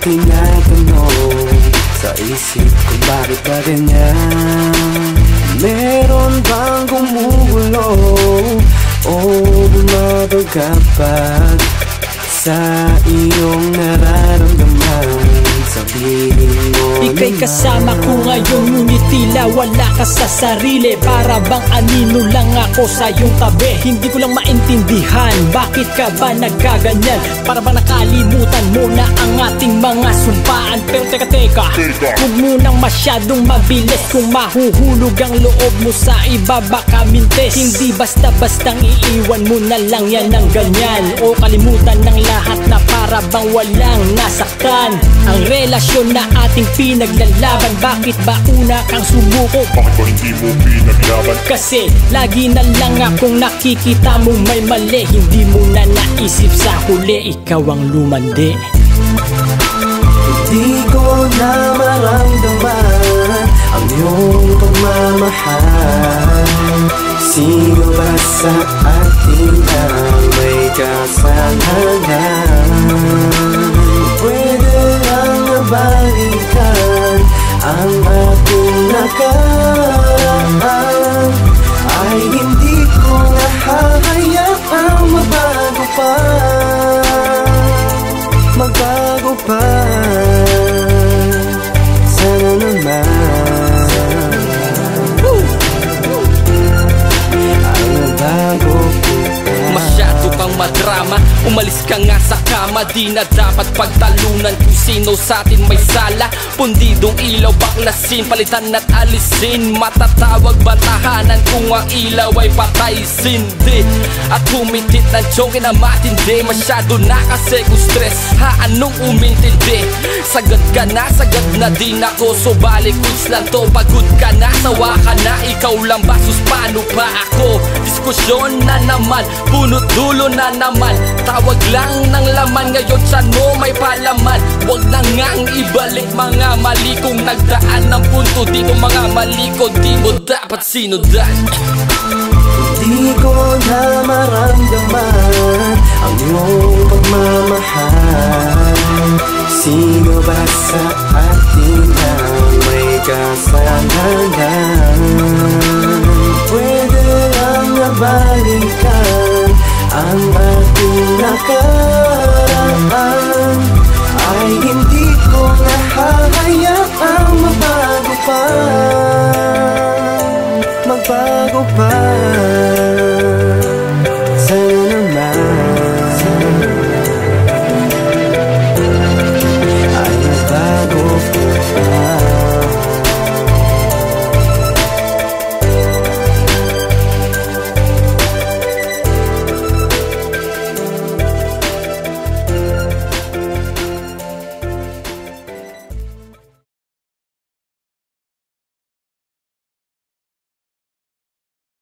tinatanong sa isip ko, bakit ba ganyan? Meron bang gumugulo o bumabagabag sa iyong nararamdaman? Sabihin mo ika'y kasama ko ngayon, ngunit tila wala ka sa sarili. Para bang anino lang ako sa iyong tabi. Hindi ko lang maintindihan, bakit ka ba nagkaganyan? Para bang nakalimutan mo na ang ating mga sumpaan. Pero teka, huwag mo nang masyadong mabilis. Kung mahuhulog ang loob mo sa iba, baka mintes. Hindi basta-bastang iiwan mo na lang yan ng ganyan, o kalimutan ng lahat na para bang walang nasaktan. Ang relasyon na ating pinaglalaban, bakit ba una kang sumuko? Bakit ba hindi mo pinaglaban? Kasi lagi na lang akong nakikita mong may mali. Hindi mo na naisip sa huli, ikaw ang lumandi. Hindi ko na maramdaman ang iyong pagmamahal. Sino ba sa atin ang may kasalanan? Pwede lang nabalikan ang ating nakaraan. Ay hindi ko nahahayaang magbago pa, magbago pa. Sana naman ang bago ko pa. Masyado kang madrama, umalis ka nga sa kama. Di na dapat pagtalunan kung sino sa atin may sala. Pundidong ilaw baklasin, palitan at alisin. Matatawag ba tahanan kung ang ilaw ay patay sindi? At humitit ng tiyongin na matindi. Masyado na kasi kung stress, ha anong umintindi? Sagad ka na, sagad na din ako. So balik quits lang to, pagod ka na, sawa ka na. Ikaw lang ba, sus paano ba ako? Diskusyon na naman, punot dulo na naman. Tawag lang ng laman, ngayon tiyan mo may palaman. Huwag na ngang ibalik mga mali kong nagdaan ng punto. Di mo mga mali ko, di mo dapat sinundan. Di ko na maramdaman ang iyong pagmamahal. Sino ba sa atin ang may kasalanan? Pwede lang nabalikan ang ating nakaraan. Ay hindi ko nahahayaang magbago pa, magbago pa.